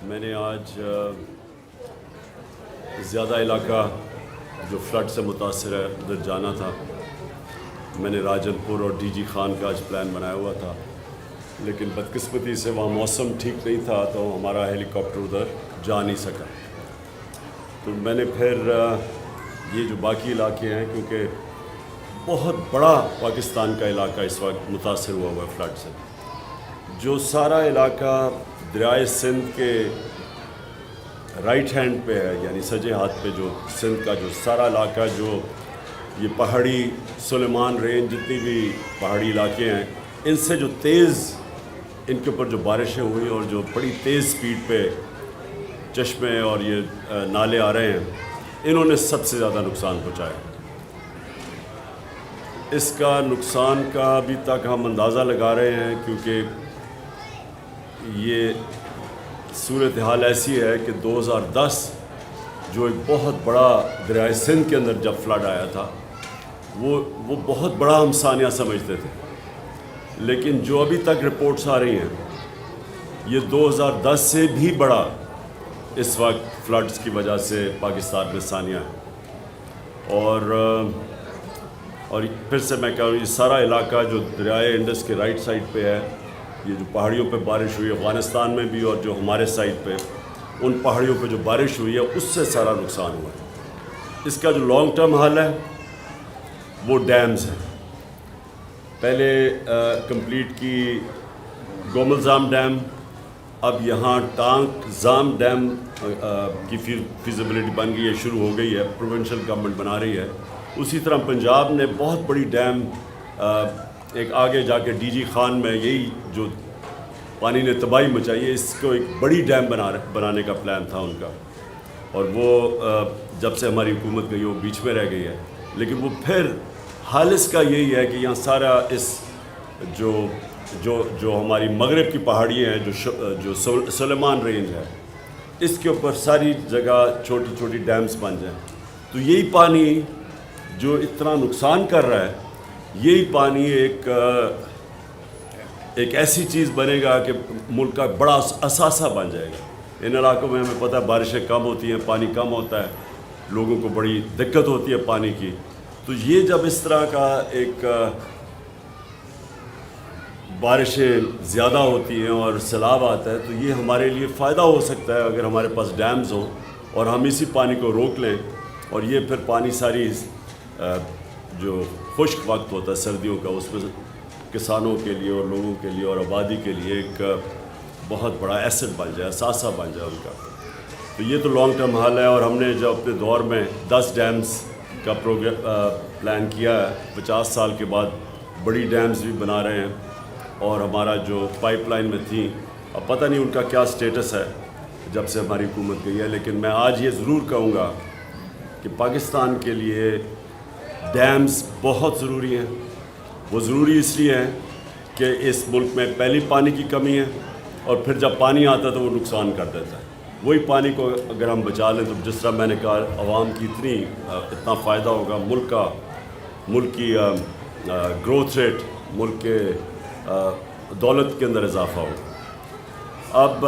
میں نے آج زیادہ علاقہ جو فلڈ سے متاثر ہے ادھر جانا تھا. میں نے راجن پور اور ڈی جی خان کا آج پلان بنایا ہوا تھا، لیکن بدقسمتی سے وہاں موسم ٹھیک نہیں تھا تو ہمارا ہیلی کاپٹر ادھر جا نہیں سکا. تو میں نے پھر یہ جو باقی علاقے ہیں، کیونکہ بہت بڑا پاکستان کا علاقہ اس وقت متاثر ہوا ہے فلڈ سے، جو سارا علاقہ دریائے سندھ کے رائٹ ہینڈ پہ ہے، یعنی سجے ہاتھ پہ جو سندھ کا جو سارا علاقہ، جو یہ پہاڑی سلیمان رینج جتنی بھی پہاڑی علاقے ہیں، ان سے جو تیز ان کے اوپر جو بارشیں ہوئی اور جو بڑی تیز سپیڈ پہ چشمے اور یہ نالے آ رہے ہیں، انہوں نے سب سے زیادہ نقصان پہنچایا. اس کا نقصان کا ابھی تک ہم اندازہ لگا رہے ہیں، کیونکہ یہ صورتحال ایسی ہے کہ 2010 جو ایک بہت بڑا دریائے سندھ کے اندر جب فلڈ آیا تھا، وہ بہت بڑا ہم سانحہ سمجھتے تھے، لیکن جو ابھی تک رپورٹس آ رہی ہیں یہ 2010 سے بھی بڑا اس وقت فلڈز کی وجہ سے پاکستان میں سانحہ ہے. اور پھر سے میں کہہ رہا ہوں، یہ سارا علاقہ جو دریائے انڈس کے رائٹ سائڈ پہ ہے، یہ جو پہاڑیوں پہ بارش ہوئی ہے افغانستان میں بھی، اور جو ہمارے سائڈ پہ ان پہاڑیوں پہ جو بارش ہوئی ہے اس سے سارا نقصان ہوا ہے. اس کا جو لانگ ٹرم حل ہے وہ ڈیمز ہیں. پہلے کمپلیٹ کی گوملزام ڈیم، اب یہاں ٹانک زام ڈیم کی فیزیبلٹی بن گئی ہے، شروع ہو گئی ہے، پروونشل گورنمنٹ بنا رہی ہے. اسی طرح پنجاب نے بہت بڑی ڈیم ایک آگے جا کے ڈی جی خان میں، یہی جو پانی نے تباہی مچائی ہے، اس کو ایک بڑی ڈیم بنانے کا پلان تھا ان کا، اور وہ جب سے ہماری حکومت گئی وہ بیچ میں رہ گئی ہے. لیکن وہ پھر حال اس کا یہی ہے کہ یہاں سارا اس جو ہماری مغرب کی پہاڑی ہیں، جو سلیمان رینج ہے، اس کے اوپر ساری جگہ چھوٹی چھوٹی ڈیمز بن جائیں، تو یہی پانی جو اتنا نقصان کر رہا ہے، یہی پانی ایک ایسی چیز بنے گا کہ ملک کا بڑا اثاثہ بن جائے گا. ان علاقوں میں ہمیں پتہ ہے بارشیں کم ہوتی ہیں، پانی کم ہوتا ہے، لوگوں کو بڑی دقت ہوتی ہے پانی کی. تو یہ جب اس طرح کا ایک بارشیں زیادہ ہوتی ہیں اور سیلاب آتا ہے، تو یہ ہمارے لیے فائدہ ہو سکتا ہے اگر ہمارے پاس ڈیمز ہوں اور ہم اسی پانی کو روک لیں، اور یہ پھر پانی ساری جو خشک وقت ہوتا ہے سردیوں کا، اس میں کسانوں کے لیے اور لوگوں کے لیے اور آبادی کے لیے ایک بہت بڑا ایسٹ بن جائے، اثاثہ بن جائے ان کا. تو یہ تو لانگ ٹرم حل ہے. اور ہم نے جو اپنے دور میں 10 ڈیمز کا پلان کیا ہے، 50 سال کے بعد بڑی ڈیمز بھی بنا رہے ہیں. اور ہمارا جو پائپ لائن میں تھیں، اب پتہ نہیں ان کا کیا سٹیٹس ہے جب سے ہماری حکومت گئی ہے، لیکن میں آج یہ ضرور کہوں گا کہ پاکستان کے لیے ڈیمز بہت ضروری ہیں. وہ ضروری اس لیے ہیں کہ اس ملک میں پہلی پانی کی کمی ہے، اور پھر جب پانی آتا ہے تو وہ نقصان کر دیتا ہے. وہی پانی کو اگر ہم بچا لیں تو جس طرح میں نے کہا، عوام کی اتنا فائدہ ہوگا، ملک کی گروتھ ریٹ، ملک کے دولت کے اندر اضافہ ہوگا. اب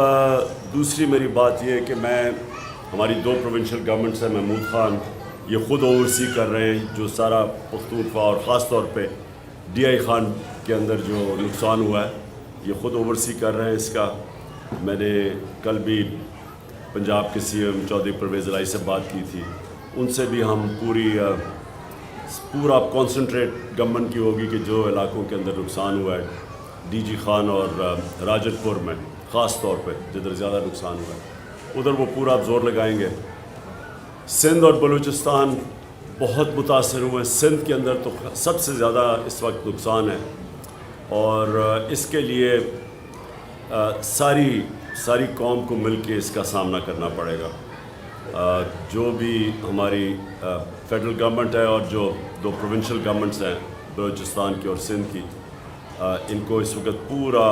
دوسری میری بات یہ ہے کہ ہماری 2 پروونشل گورنمنٹس ہیں، محمود خان یہ خود اوورسی کر رہے ہیں جو سارا پختونخوا اور خاص طور پہ ڈی آئی خان کے اندر جو نقصان ہوا ہے، یہ خود اوورسی کر رہے ہیں اس کا. میں نے کل بھی پنجاب کے سی ایم چودھری پرویز الہی سے بات کی تھی، ان سے بھی ہم پورا کانسنٹریٹ گورنمنٹ کی ہوگی کہ جو علاقوں کے اندر نقصان ہوا ہے، ڈی جی خان اور راجن پور میں خاص طور پہ جدھر زیادہ نقصان ہوا ہے، ادھر وہ پورا زور لگائیں گے. سندھ اور بلوچستان بہت متاثر ہوئے ہیں. سندھ کے اندر تو سب سے زیادہ اس وقت نقصان ہے، اور اس کے لیے ساری قوم کو مل کے اس کا سامنا کرنا پڑے گا. جو بھی ہماری فیڈرل گورنمنٹ ہے اور جو 2 پروونشل گورنمنٹس ہیں بلوچستان کی اور سندھ کی، ان کو اس وقت پورا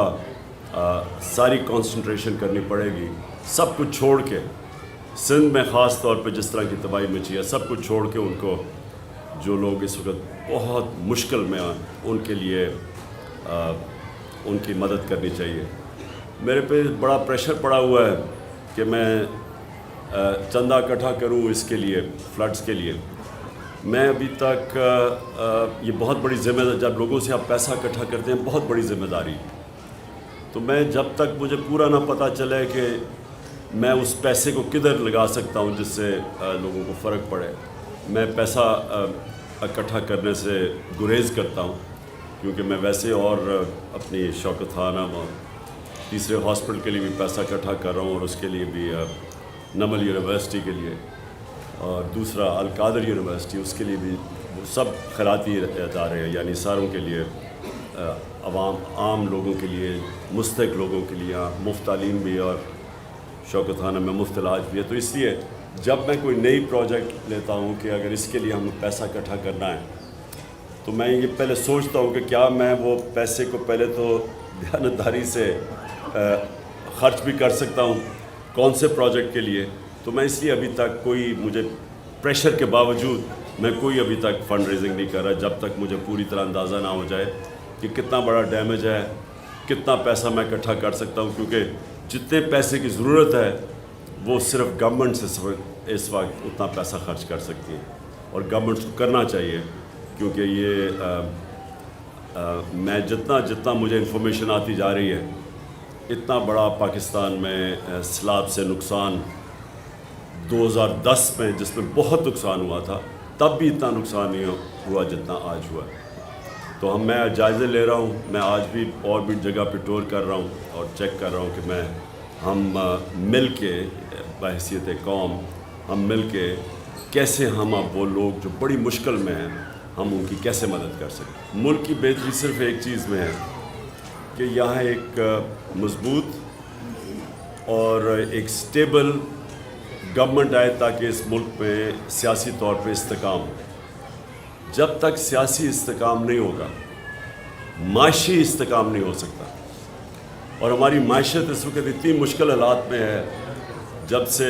ساری کنسنٹریشن کرنی پڑے گی. سب کچھ چھوڑ کے، سندھ میں خاص طور پہ جس طرح کی تباہی مچی ہے، سب کچھ چھوڑ کے ان کو، جو لوگ اس وقت بہت مشکل میں ہیں، ان کے لیے ان کی مدد کرنی چاہیے. میرے پہ بڑا پریشر پڑا ہوا ہے کہ میں چندہ اکٹھا کروں اس کے لیے فلڈز کے لیے. میں ابھی تک یہ بہت بڑی ذمہ داری، جب لوگوں سے آپ پیسہ اکٹھا کرتے ہیں بہت بڑی ذمہ داری، تو میں جب تک مجھے پورا نہ پتہ چلے کہ میں اس پیسے کو کدھر لگا سکتا ہوں جس سے لوگوں کو فرق پڑے، میں پیسہ اکٹھا کرنے سے گریز کرتا ہوں. کیونکہ میں ویسے اور اپنی شوکت خانہ اور تیسرے ہاسپٹل کے لیے بھی پیسہ اکٹھا کر رہا ہوں، اور اس کے لیے بھی نمل یونیورسٹی کے لیے، اور دوسرا القادر یونیورسٹی، اس کے لیے بھی سب خیراتی ادارے ہیں، یعنی ساروں کے لیے، عام لوگوں کے لیے، مستحق لوگوں کے لیے مفت تعلیم بھی، اور شوکت خانہ میں مفت علاج بھی ہے. تو اس لیے جب میں کوئی نئی پروجیکٹ لیتا ہوں کہ اگر اس کے لیے ہمیں پیسہ اکٹھا کرنا ہے، تو میں یہ پہلے سوچتا ہوں کہ کیا میں وہ پیسے کو پہلے تو دیانتداری سے خرچ بھی کر سکتا ہوں کون سے پروجیکٹ کے لیے. تو میں اس لیے ابھی تک کوئی، مجھے پریشر کے باوجود میں کوئی ابھی تک فنڈ ریزنگ نہیں کر رہا جب تک مجھے پوری طرح اندازہ نہ ہو جائے کہ کتنا بڑا ڈیمیج ہے، کتنا پیسہ میں اکٹھا کر سکتا ہوں. کیونکہ جتنے پیسے کی ضرورت ہے وہ صرف گورنمنٹ سے اس وقت اتنا پیسہ خرچ کر سکتی ہے، اور گورنمنٹ کو کرنا چاہیے. کیونکہ یہ میں جتنا مجھے انفارمیشن آتی جا رہی ہے، اتنا بڑا پاکستان میں سیلاب سے نقصان 2010 میں، جس میں بہت نقصان ہوا تھا، تب بھی اتنا نقصان نہیں ہوا جتنا آج ہوا. تو میں جائزے لے رہا ہوں، میں آج بھی اور بھی جگہ پہ ٹور کر رہا ہوں اور چیک کر رہا ہوں کہ ہم مل کے بحیثیت قوم، ہم مل کے کیسے ہم اب وہ لوگ جو بڑی مشکل میں ہیں، ہم ان کی کیسے مدد کر سکیں. ملک کی بہتری صرف ایک چیز میں ہے کہ یہاں ایک مضبوط اور ایک سٹیبل گورنمنٹ آئے تاکہ اس ملک میں سیاسی طور پہ استحکام ہو. جب تک سیاسی استحکام نہیں ہوگا، معاشی استحکام نہیں ہو سکتا. اور ہماری معیشت اس وقت اتنی مشکل حالات میں ہے، جب سے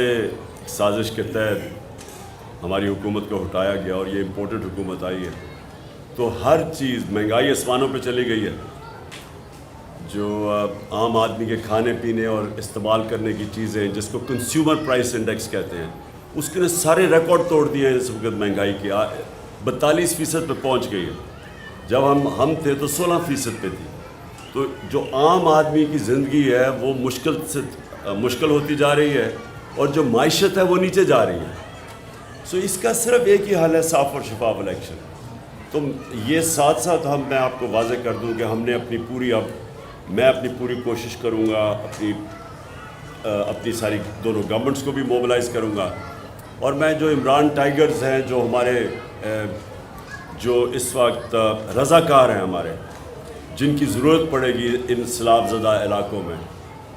سازش کے تحت ہماری حکومت کو ہٹایا گیا اور یہ امپورٹڈ حکومت آئی ہے، تو ہر چیز، مہنگائی آسمانوں پہ چلی گئی ہے. جو عام آدمی کے کھانے پینے اور استعمال کرنے کی چیزیں، جس کو کنزیومر پرائس انڈیکس کہتے ہیں، اس کے نے سارے ریکارڈ توڑ دیے ہیں. اس وقت مہنگائی کی 42% پہ پہنچ گئی ہے. جب ہم تھے تو 16% پہ تھی. تو جو عام آدمی کی زندگی ہے وہ مشکل ہوتی جا رہی ہے، اور جو معیشت ہے وہ نیچے جا رہی ہے. سو اس کا صرف ایک ہی حل ہے، صاف اور شفاف الیکشن. تو یہ ساتھ ساتھ میں آپ کو واضح کر دوں کہ ہم نے میں اپنی پوری کوشش کروں گا، اپنی ساری دونوں گورنمنٹس کو بھی موبلائز کروں گا. اور میں جو عمران ٹائیگرز ہیں، جو ہمارے جو اس وقت رضاکار ہیں ہمارے، جن کی ضرورت پڑے گی ان سیلاب زدہ علاقوں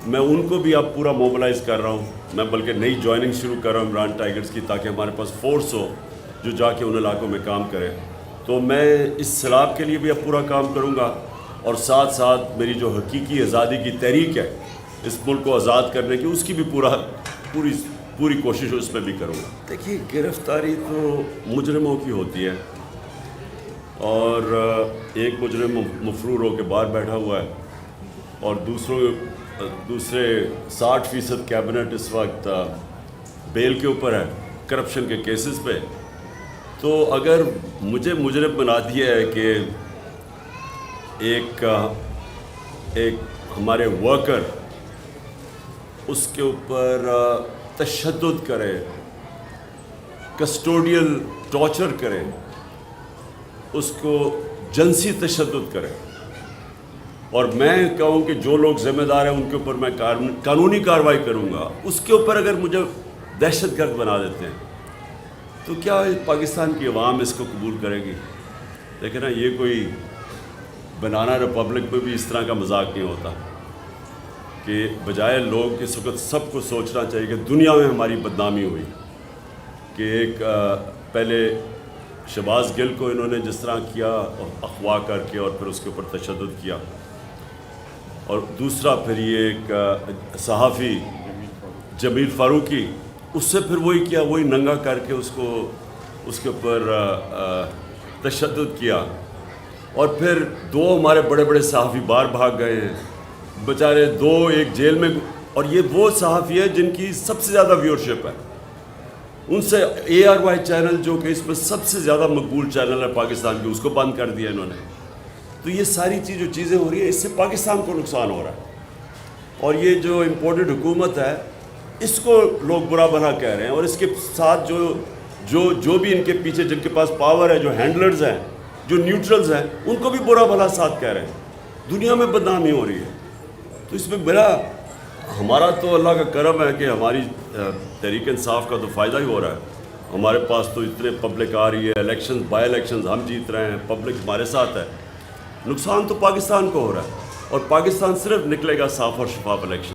میں ان کو بھی اب پورا موبلائز کر رہا ہوں. میں بلکہ نئی جوائننگ شروع کر رہا ہوں عمران ٹائیگرز کی، تاکہ ہمارے پاس فورس ہو جو جا کے ان علاقوں میں کام کرے. تو میں اس سیلاب کے لیے بھی اب پورا کام کروں گا، اور ساتھ ساتھ میری جو حقیقی آزادی کی تحریک ہے اس ملک کو آزاد کرنے کی، اس کی بھی پوری کوشش اس میں بھی کروں گا. دیکھیے، گرفتاری تو مجرموں کی ہوتی ہے، اور ایک مجرم مفرور ہو کے باہر بیٹھا ہوا ہے، اور دوسرے 60% کیبنٹ اس وقت بیل کے اوپر ہے کرپشن کے کیسز پہ. تو اگر مجھے مجرم بنا دیا ہے کہ ایک ہمارے ورکر اس کے اوپر تشدد کرے، کسٹوڈیل ٹارچر کرے، اس کو جنسی تشدد کرے، اور میں کہوں کہ جو لوگ ذمہ دار ہیں ان کے اوپر میں قانونی کارروائی کروں گا، اس کے اوپر اگر مجھے دہشت گرد بنا دیتے ہیں، تو کیا پاکستان کی عوام اس کو قبول کرے گی؟ لیکن یہ کوئی بنانا ریپبلک میں بھی اس طرح کا مذاق نہیں ہوتا کہ بجائے لوگ اس وقت سب کو سوچنا چاہیے کہ دنیا میں ہماری بدنامی ہوئی کہ ایک پہلے شہباز گل کو انہوں نے جس طرح کیا اغوا کر کے اور پھر اس کے اوپر تشدد کیا، اور دوسرا پھر یہ ایک صحافی جمیل فاروقی، اس سے پھر وہی ننگا کر کے اس کے اوپر تشدد کیا، اور پھر 2 ہمارے بڑے بڑے صحافی باہر بھاگ گئے ہیں بیچارے. 2 ایک جیل میں اور یہ وہ صحافی ہے جن کی سب سے زیادہ ویورشپ ہے. ان سے ARY چینل جو کہ اس میں سب سے زیادہ مقبول چینل ہے پاکستان کی, اس کو بند کر دیا انہوں نے. تو یہ ساری جو چیزیں ہو رہی ہیں اس سے پاکستان کو نقصان ہو رہا ہے. اور یہ جو امپورٹڈ حکومت ہے اس کو لوگ برا بھلا کہہ رہے ہیں, اور اس کے ساتھ جو بھی ان کے پیچھے جن کے پاس پاور ہے, جو ہینڈلرز ہیں, جو نیوٹرلز ہیں, ان کو بھی برا بھلا ساتھ کہہ رہے ہیں. دنیا میں بدنامی ہو رہی ہے. تو اس میں ہمارا تو اللہ کا کرم ہے کہ ہماری تحریک انصاف کا تو فائدہ ہی ہو رہا ہے. ہمارے پاس تو اتنے پبلک آ رہی ہے, الیکشنز بائی الیکشنز ہم جیت رہے ہیں, پبلک ہمارے ساتھ ہے. نقصان تو پاکستان کو ہو رہا ہے, اور پاکستان صرف نکلے گا صاف اور شفاف الیکشن.